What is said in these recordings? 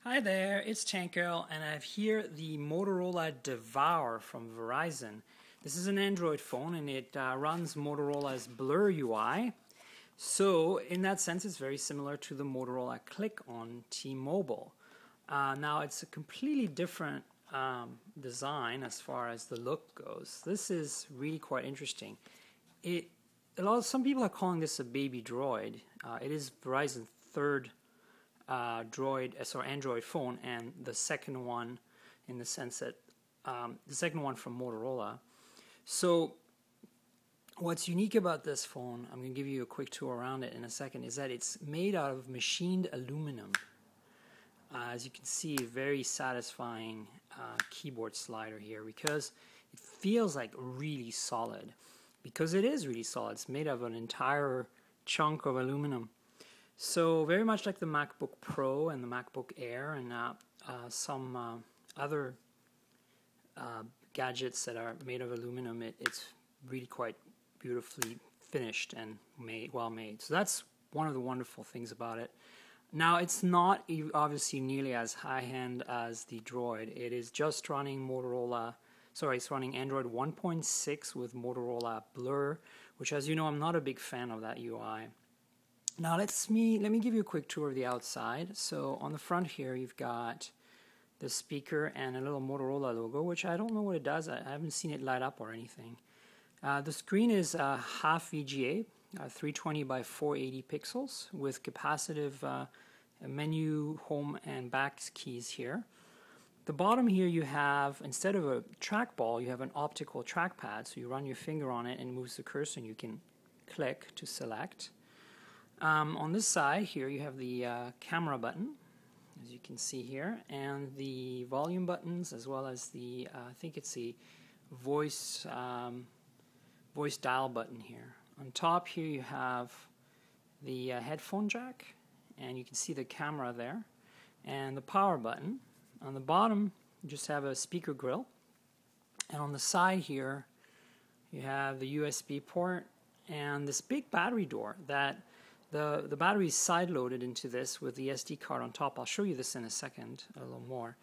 Hi there, it's Chanko, and I have here the Motorola Devour from Verizon. This is an Android phone, and it runs Motorola's Blur UI. So, in that sense, it's very similar to the Motorola CLIQ on T-Mobile. Now, it's a completely different design as far as the look goes. This is really quite interesting. Some people are calling this a baby droid. It is Verizon's third Android phone, and the second one in the sense that the second one from Motorola. So what's unique about this phone, I'm going to give you a quick tour around it in a second, is that it's made out of machined aluminum. As you can see, very satisfying keyboard slider here because it feels like really solid. Because it is really solid, it's made of an entire chunk of aluminum. So very much like the MacBook Pro and the MacBook Air and some other gadgets that are made of aluminum, it's really quite beautifully finished and well made. So that's one of the wonderful things about it. Now it's not obviously nearly as high-end as the Droid. It is just running it's running Android 1.6 with Motorola Blur, which, as you know, I'm not a big fan of that UI. Now let me give you a quick tour of the outside. So on the front here you've got the speaker and a little Motorola logo, which I don't know what it does. I haven't seen it light up or anything. The screen is half VGA, 320 by 480 pixels with capacitive menu, home, and back keys here. The bottom here you have, instead of a trackball, you have an optical trackpad. So you run your finger on it and it moves the cursor and you can click to select. On this side here you have the camera button, as you can see here, and the volume buttons, as well as the I think it's the voice dial button here. On top here you have the headphone jack, and you can see the camera there, and the power button. On the bottom you just have a speaker grill, and on the side here you have the USB port and this big battery door that the battery is side-loaded into this with the SD card on top. I'll show you this in a second, a little more.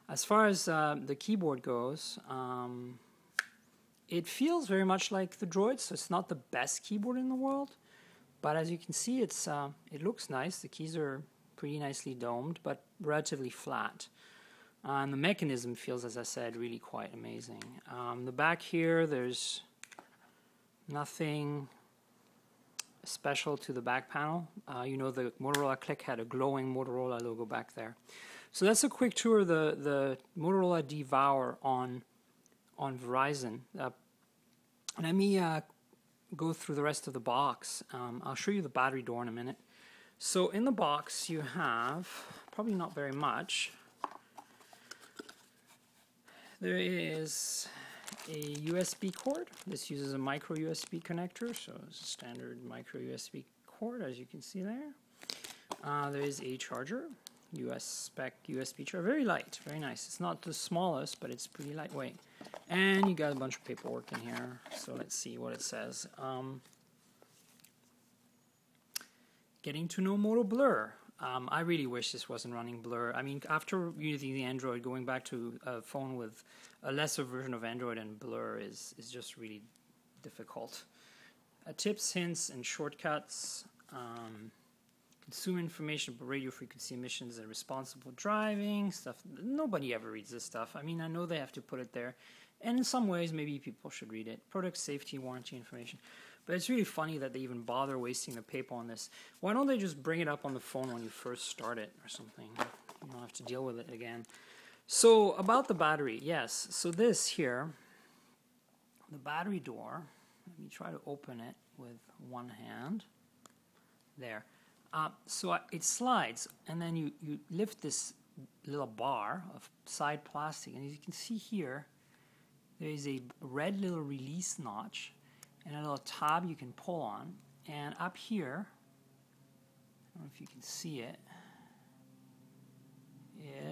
As far as the keyboard goes, it feels very much like the Droid, so it's not the best keyboard in the world. But as you can see, it looks nice. The keys are pretty nicely domed, but relatively flat. And the mechanism feels, as I said, really quite amazing. The back here, there's nothing special to the back panel. You know, the Motorola CLIQ had a glowing Motorola logo back there. So that's a quick tour of the Motorola Devour on Verizon. Let me go through the rest of the box. I'll show you the battery door in a minute. So in the box you have, probably not very much, there is a USB cord. This uses a micro USB connector, so it's a standard micro USB cord, as you can see there. There is a charger, US spec USB charger, very light, very nice. It's not the smallest, but it's pretty lightweight. And you got a bunch of paperwork in here, so let's see what it says. Getting to know Moto Blur. I really wish this wasn't running Blur. I mean, after using the Android, going back to a phone with a lesser version of Android and Blur is just really difficult. Tips, hints, and shortcuts. Consumer information about radio frequency emissions and responsible driving stuff. Nobody ever reads this stuff. I mean, I know they have to put it there, and in some ways maybe people should read it. Product safety, warranty information. But it's really funny that they even bother wasting the paper on this. Why don't they just bring it up on the phone when you first start it or something? You don't have to deal with it again. So about the battery, yes. So this here, the battery door, let me try to open it with one hand. There. So it slides, and then you lift this little bar of side plastic, and as you can see here, there is a red little release notch and a little tab you can pull on, and up here, I don't know if you can see it,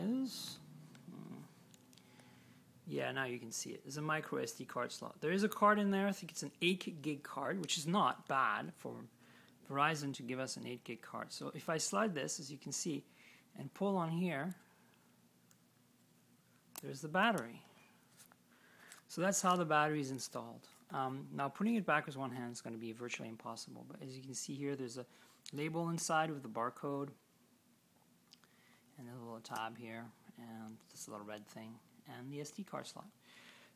is, yeah, now you can see it. There's a micro SD card slot. There is a card in there. I think it's an 8 gig card, which is not bad for Verizon to give us an 8 gig card. So if I slide this, as you can see, and pull on here, there's the battery. So that's how the battery is installed. Now putting it back with one hand is going to be virtually impossible, but as you can see here, there's a label inside with the barcode and a little tab here and this little red thing and the SD card slot.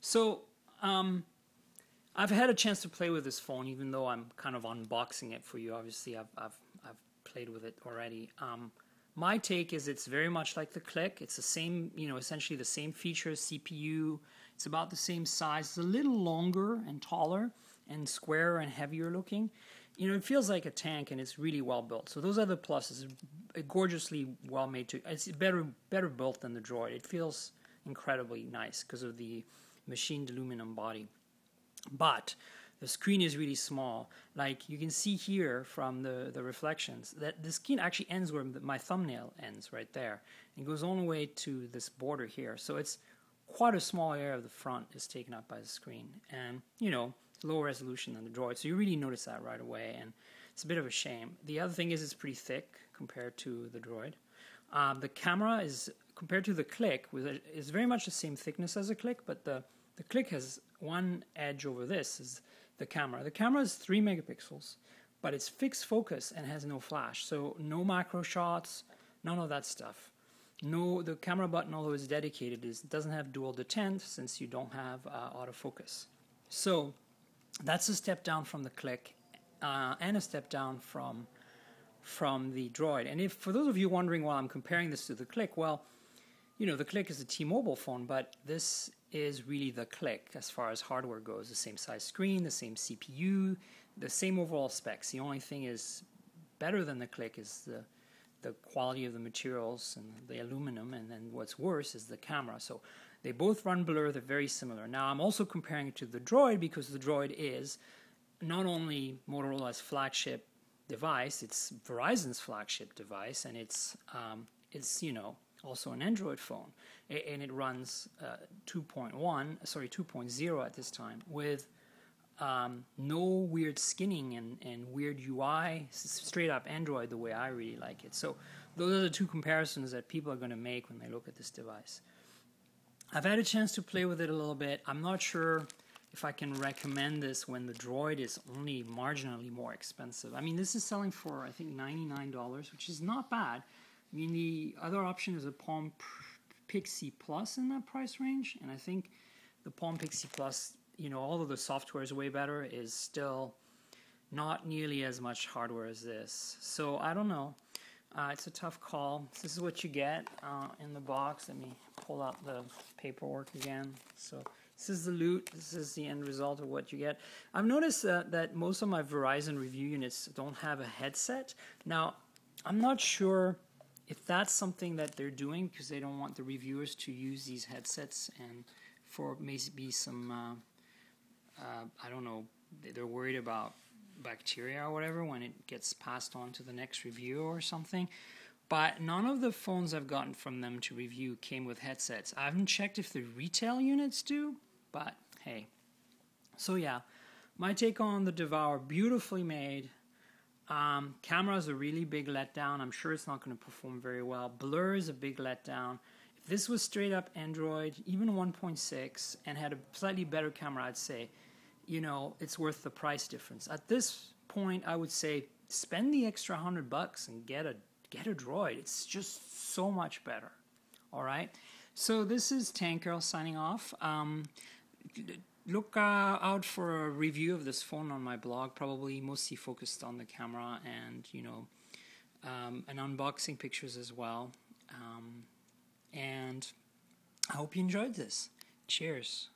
So I've had a chance to play with this phone, even though I'm kind of unboxing it for you. Obviously I've played with it already. My take is it's very much like the CLIQ. It's the same, essentially the same features, CPU. It's about the same size. It's a little longer and taller and squarer and heavier looking. It feels like a tank, and it's really well built. So those are the pluses. Gorgeously well made. It's better built than the Droid. It feels incredibly nice because of the machined aluminum body. But the screen is really small. Like you can see here from the reflections that the screen actually ends where my thumbnail ends, right there. It goes all the way to this border here. So it's quite a small area of the front is taken up by the screen. And, it's lower resolution than the Droid. So you really notice that right away. And it's a bit of a shame. The other thing is it's pretty thick compared to the Droid. The camera is, compared to the CLIQ, is very much the same thickness as the CLIQ, but the CLIQ has one edge over this, is the camera. The camera is 3 megapixels, but it's fixed focus and has no flash. So no macro shots, none of that stuff. No, the camera button, although it's dedicated, doesn't have dual detent since you don't have autofocus. So that's a step down from the CLIQ and a step down from the Droid. And if for those of you wondering why I'm comparing this to the CLIQ, well, the CLIQ is a T-Mobile phone, but this is really the CLIQ as far as hardware goes. The same size screen, the same CPU, the same overall specs. The only thing is better than the CLIQ is the quality of the materials and the aluminum, and then what's worse is the camera. So they both run blur, they're very similar. Now I'm also comparing it to the Droid because the Droid is not only Motorola's flagship device, it's Verizon's flagship device, and it's also an Android phone, and it runs 2.0 at this time with no weird skinning and weird UI, straight up Android the way I really like it. So those are the two comparisons that people are going to make when they look at this device. I've had a chance to play with it a little bit. I'm not sure if I can recommend this when the Droid is only marginally more expensive. I mean, this is selling for, I think, $99, which is not bad. I mean, the other option is a Palm Pixie Plus in that price range, and I think the Palm Pixie Plus, although the software is way better, is still not nearly as much hardware as this. So I don't know. It's a tough call. This is what you get in the box. Let me pull out the paperwork again. So this is the loot. This is the end result of what you get. I've noticed that most of my Verizon review units don't have a headset. Now, I'm not sure if that's something that they're doing because they don't want the reviewers to use these headsets, and for maybe some, I don't know, they're worried about bacteria or whatever when it gets passed on to the next review or something. But none of the phones I've gotten from them to review came with headsets. I haven't checked if the retail units do, but hey. So yeah, my take on the Devour, beautifully made. Camera is a really big letdown. I'm sure it's not going to perform very well. Blur is a big letdown. If this was straight up Android, even 1.6, and had a slightly better camera, I'd say, it's worth the price difference. At this point, I would say spend the extra $100 and get a Droid. It's just so much better. All right. So this is Tank Girl signing off. Look out for a review of this phone on my blog, probably mostly focused on the camera and, and unboxing pictures as well. And I hope you enjoyed this. Cheers.